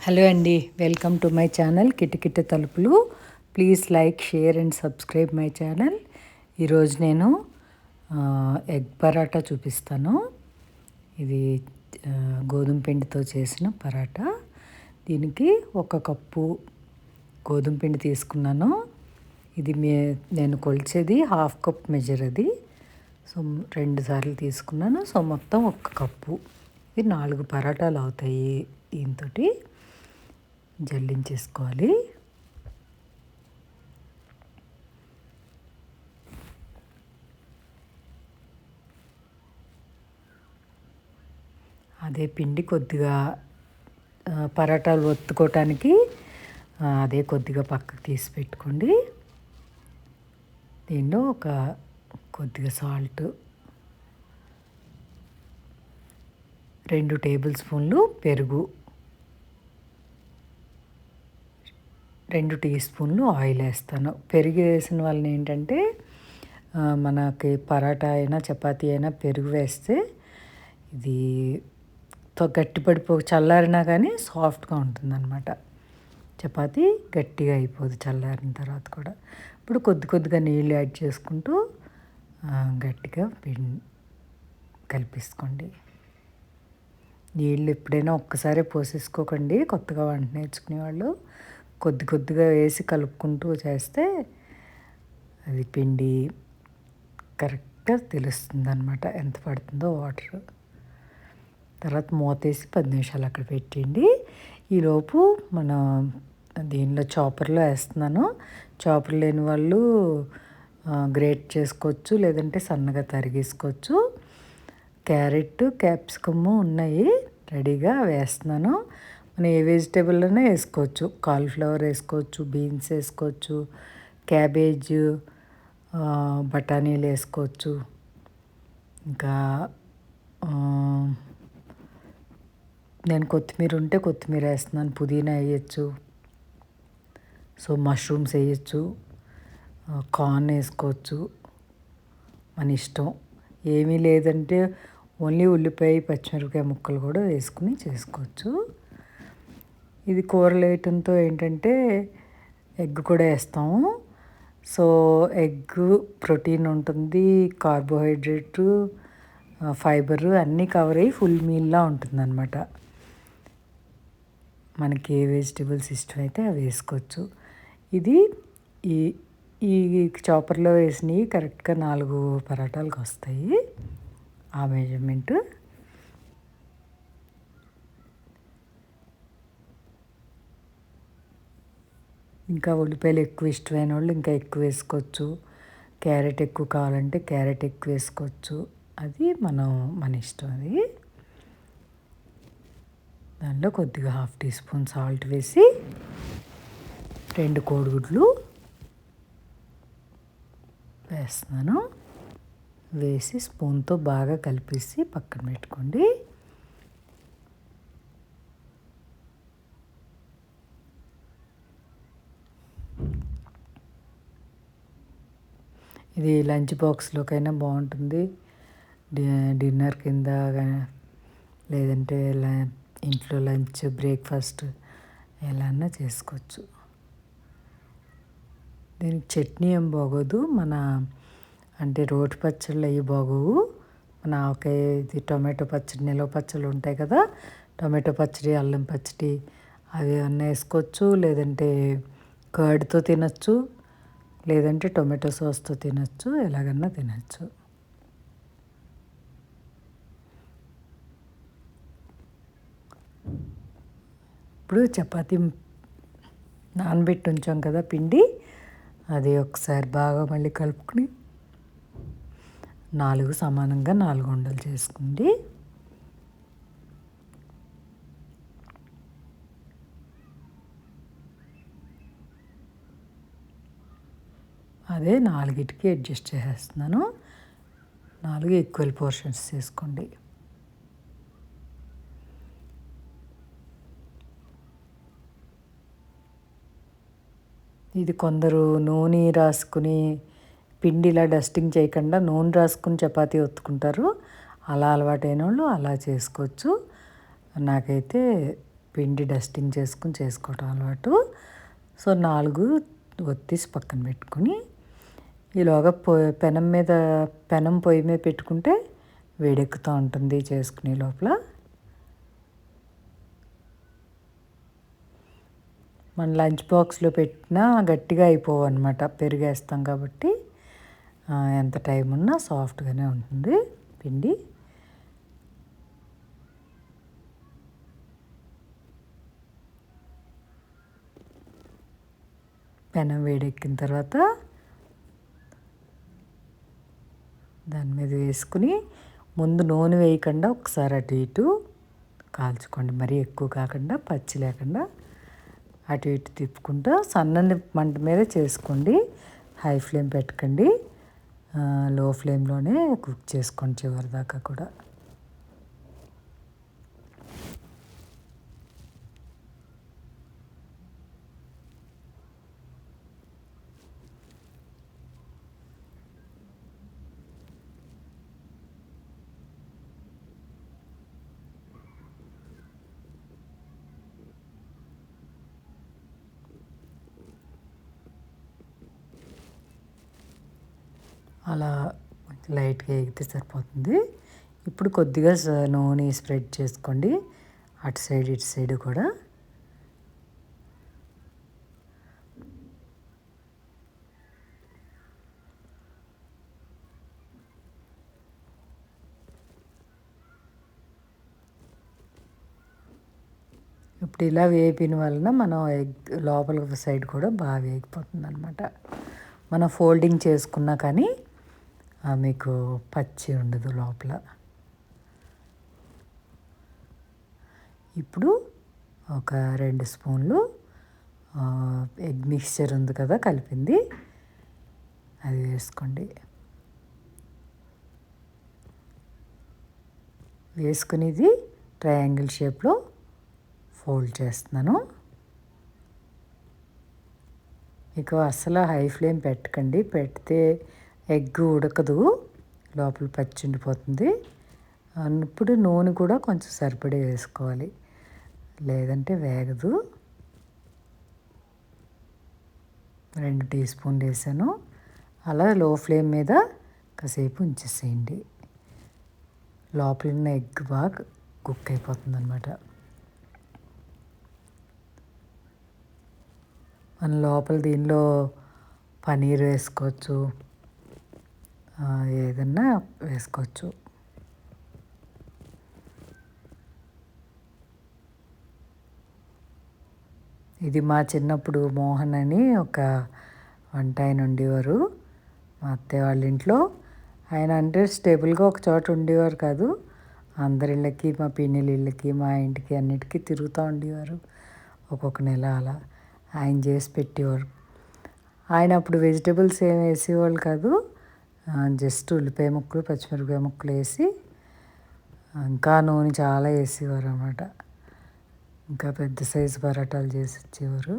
Hello అండి, welcome to my channel కిటకిట తలుపులు. Please like, share and subscribe my channel. ఈరోజు నేను ఎగ్ పరాటా చూపిస్తాను. ఇది గోధుమ పిండితో చేసిన పరాటా. దీనికి 1 కప్పు గోధుమ పిండి తీసుకున్నాను. ఇది నేను కొలిచేది 1/2 కప్ మెజర్ అది. సో 2 సార్లు తీసుకున్నాను. సో మొత్తం 1 కప్పు. ఇది 4 పరాటాలు అవుతాయి. దీంతో జల్లించేసుకోవాలి. అదే పిండి కొద్దిగా పరాటాలు ఒత్తుకోవటానికి అదే కొద్దిగా పక్కకు తీసి పెట్టుకోండి. దీనిలో కొద్దిగా సాల్ట్, 2 టేబుల్ స్పూన్లు పెరుగు, 2 టీ స్పూన్లు ఆయిల్ వేస్తాను. పెరుగు వేసిన వలన ఏంటంటే మనకి పరాటా అయినా చపాతీ అయినా పెరుగు వేస్తే ఇది చల్లారినా కానీ సాఫ్ట్గా ఉంటుందన్నమాట. చపాతీ గట్టిగా అయిపోదు చల్లారిన తర్వాత కూడా. ఇప్పుడు కొద్దిగా నీళ్ళు యాడ్ చేసుకుంటూ గట్టిగా కలిపేసుకోండి. నీళ్ళు ఎప్పుడైనా ఒక్కసారి పోసేసుకోకండి. కొత్తగా వంట నేర్చుకునే వాళ్ళు కొద్దిగా వేసి కలుపుకుంటూ చేస్తే అది పిండి కరెక్ట్గా తెలుస్తుంది అన్నమాట, ఎంత పడుతుందో వాటర్. తర్వాత మూతేసి 10 నిమిషాలు అక్కడ పెట్టండి. ఈలోపు దీనిలో చాపర్లో వేస్తున్నాను. చాపర్ లేని వాళ్ళు గ్రేట్ చేసుకోవచ్చు, లేదంటే సన్నగా తరిగేసుకోవచ్చు. క్యారెట్, క్యాప్సికమ్ ఉన్నాయి రెడీగా, వేస్తున్నాను. మనం ఏ వెజిటేబుల్లోనే వేసుకోవచ్చు. కాలీఫ్లవర్ వేసుకోవచ్చు, బీన్స్ వేసుకోవచ్చు, క్యాబేజ్, బఠానీలు వేసుకోవచ్చు. ఇంకా నేను కొత్తిమీర ఉంటే కొత్తిమీర వేస్తున్నాను, పుదీనా వేయచ్చు. సో మష్రూమ్స్ వేయచ్చు, కార్న్ వేసుకోవచ్చు, మన ఇష్టం. ఏమీ లేదంటే ఓన్లీ ఉల్లిపాయ, పచ్చిమిరపకాయ ముక్కలు కూడా వేసుకుని చేసుకోవచ్చు. ఇది కూరలు వేయటంతో ఏంటంటే ఎగ్ కూడా వేస్తాము. సో ఎగ్ ప్రోటీన్ ఉంటుంది, కార్బోహైడ్రేటు, ఫైబరు అన్నీ కవర్ అయ్యి ఫుల్ మీల్లా ఉంటుందన్నమాట. మనకి ఏ వెజిటేబుల్స్ ఇష్టమైతే అవి వేసుకోవచ్చు. ఇది ఈ చాపర్లో వేసినవి కరెక్ట్గా 4 పరాటాలకు వస్తాయి ఆ మెజర్మెంట్. ఇంకా ఉల్లిపాయలు ఎక్కువ ఇష్టమైన వాళ్ళు ఇంకా ఎక్కువ వేసుకోవచ్చు. క్యారెట్ ఎక్కువ కావాలంటే క్యారెట్ ఎక్కువ వేసుకోవచ్చు. అది మన ఇష్టం. అది దానిలో కొద్దిగా 1/2 టీ స్పూన్ సాల్ట్ వేసి 2 కోడిగుడ్లు వేస్తున్నాను. వేసి స్పూన్తో బాగా కలిపేసి పక్కన పెట్టుకోండి. ఇది లంచ్ బాక్స్లోకైనా బాగుంటుంది, డిన్నర్ కింద, లేదంటే ఇంట్లో లంచ్, బ్రేక్ఫాస్ట్ ఎలా అన్నా చేసుకోవచ్చు. దీనికి చట్నీ ఏం బాగోదు, అంటే రోటి పచ్చళ్ళు అవి బాగోవు. మన ఆవకాయ, ఇది టొమాటో పచ్చడి, నిలవ పచ్చళ్ళు ఉంటాయి కదా, టొమాటో పచ్చడి, అల్లం పచ్చడి అవి ఏమన్నా వేసుకోవచ్చు. లేదంటే కర్డ్తో తినచ్చు, లేదంటే టొమాటో సాస్తో తినచ్చు, ఎలాగన్నా తినచ్చు. ఇప్పుడు చపాతీ నానబెట్టి ఉంచాం కదా పిండి, అది ఒకసారి బాగా మళ్ళీ కలుపుకుని 4 సమానంగా 4 ఉండలు చేసుకోండి. అదే 4కి అడ్జస్ట్ చేసేస్తున్నాను. 4 ఈక్వల్ పోర్షన్స్ చేసుకోండి. ఇది కొందరు నూనె రాసుకుని పిండి ఇలా డస్టింగ్ చేయకుండా నూనె రాసుకుని చపాతీ ఒత్తుకుంటారు. అలా అలవాటైన వాళ్ళు అలా చేసుకోవచ్చు. నాకైతే పిండి డస్టింగ్ చేసుకోవటం అలవాటు. సో 4 ఒత్తేసి పక్కన పెట్టుకుని ఈలోగా పెనం పొయ్యి మీద పెట్టుకుంటే వేడెక్కుతూ ఉంటుంది చేసుకునే లోపల. మన లంచ్ బాక్స్లో పెట్టినా గట్టిగా అయిపోవు అనమాట, పెరిగేస్తాం కాబట్టి. ఎంత టైం ఉన్నా సాఫ్ట్గానే ఉంటుంది పిండి. పెనం వేడెక్కిన తర్వాత దాని మీద వేసుకుని ముందు నూనె వేయకుండా ఒకసారి అటు ఇటు కాల్చుకోండి. మరీ ఎక్కువ కాకుండా, పచ్చి లేకుండా అటు ఇటు తిప్పుకుంటూ సన్నని మంట మీద చేసుకోండి. హై ఫ్లేమ్ పెట్టకండి, లో ఫ్లేమ్లోనే కుక్ చేసుకోండి చివరి దాకా కూడా. అలా లైట్గా ఎగితే సరిపోతుంది. ఇప్పుడు కొద్దిగా నూనె స్ప్రెడ్ చేసుకోండి అటు సైడ్ ఇటు సైడ్ కూడా. ఇప్పుడు ఇలా వేపిన వలన మనం ఎగ్ లోపల సైడ్ కూడా బాగా వేగిపోతుంది అనమాట. మనం ఫోల్డింగ్ చేసుకున్నా కానీ మీకు పచ్చి ఉండదు లోపల. ఇప్పుడు ఒక 2 స్పూన్లు ఎగ్ మిక్స్చర్ ఉంది కదా కలిపింది, అది వేసుకోండి. వేసుకుని ఇది ట్రయాంగిల్ షేప్లో ఫోల్డ్ చేస్తున్నాను. మీకు అసలు హై ఫ్లేమ్ పెట్టకండి, పెడితే ఎగ్ ఉడకదు, లోపల పచ్చి ఉండిపోతుంది. ఇప్పుడు నూనె కూడా కొంచెం సరిపడే వేసుకోవాలి, లేదంటే వేగదు. 2 టీ స్పూన్లు వేసాను. అలా లో ఫ్లేమ్ మీద కాసేపు ఉంచేసేయండి. లోపల ఉన్న ఎగ్ బాగా కుక్ అయిపోతుంది అనమాట. మన లోపల దీనిలో పనీర్ వేసుకోవచ్చు, ఏదన్నా వేసుకోవచ్చు. ఇది మా చిన్నప్పుడు మోహన్ అని ఒక వంట ఆయన ఉండేవారు మా అత్తయ్య వాళ్ళ ఇంట్లో. ఆయన అంటే స్టేబుల్గా ఒక చోట ఉండేవారు కాదు, అందరి ఇళ్ళకి, మా పిన్నిల ఇళ్ళకి, మా ఇంటికి అన్నిటికీ తిరుగుతూ ఉండేవారు. ఒక్కొక్క నెల అలా ఆయన చేసి పెట్టేవారు. ఆయన అప్పుడు వెజిటబుల్స్ ఏం వేసేవాళ్ళు కాదు, జస్ట్ ఉల్లిపాయ ముక్కలు, పచ్చిమిరపకాయ ముక్కలు వేసి, ఇంకా నూనె చాలా వేసేవారు అన్నమాట. ఇంకా పెద్ద సైజు పరాటాలు చేసి ఇచ్చేవారు.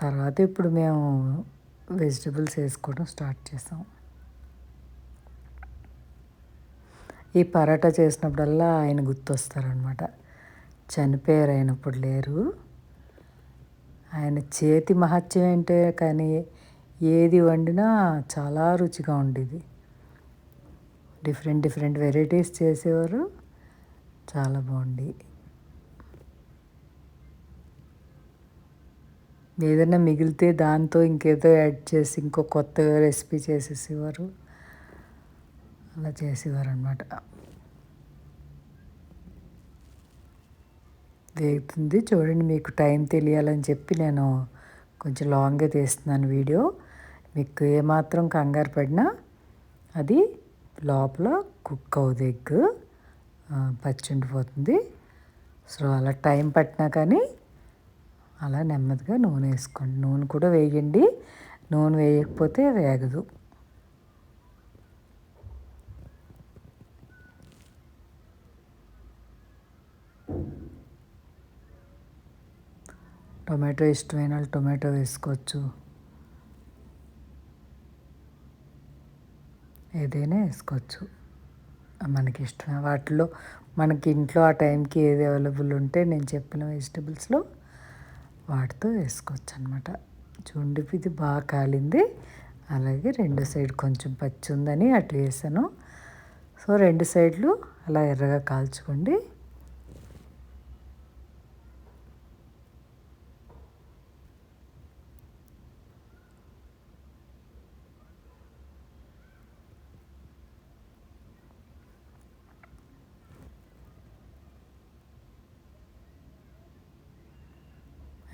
తర్వాత ఇప్పుడు మేము వెజిటబుల్స్ వేసుకోవడం స్టార్ట్ చేసాం. ఈ పరాటా చేసినప్పుడల్లా ఆయన గుర్తొస్తారనమాట. చనిపోయారు, ఆయన ఇప్పుడు లేరు. ఆయన చేతి మహత్యం ఏంటే కానీ ఏది వండినా చాలా రుచిగా ఉండేది. డిఫరెంట్ వెరైటీస్ చేసేవారు, చాలా బాగుంది. ఏదైనా మిగిలితే దాంతో ఇంకేదో యాడ్ చేసి ఇంకో కొత్త రెసిపీ చేసేసేవారు, అలా చేసేవారు అనమాట. వేగుతుంది చూడండి. మీకు టైం తెలియాలని చెప్పి నేను కొంచెం లాంగ్గా తీస్తున్నాను వీడియో. మీకు ఏమాత్రం కంగారు పడినా అది లోపల కుక్ అవుతుంది, ఎగ్ పచ్చి ఉండిపోతుంది. సో అలా టైం పట్టినా కానీ అలా నెమ్మదిగా నూనె వేసుకోండి. నూనె కూడా వేయండి, నూనె వేయకపోతే వేగదు. టొమాటో ఇష్టమైన వాళ్ళు టొమాటో వేసుకోవచ్చు, ఏదైనా వేసుకోవచ్చు. మనకి ఇష్టం వాటిలో మనకి ఇంట్లో ఆ టైంకి ఏది అవైలబుల్ ఉంటే నేను చెప్పిన వెజిటబుల్స్లో వాటితో వేసుకోవచ్చు అనమాట. చూడండి ఇది బాగా కాలింది. అలాగే రెండు సైడ్ కొంచెం పచ్చి ఉందని అటు వేసాను. సో రెండు సైడ్లు అలా ఎర్రగా కాల్చుకోండి.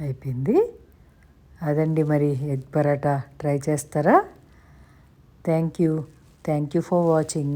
అయిపోయింది. అదండి మరి ఎగ్ పరాటా ట్రై చేస్తారా? Thank you for watching.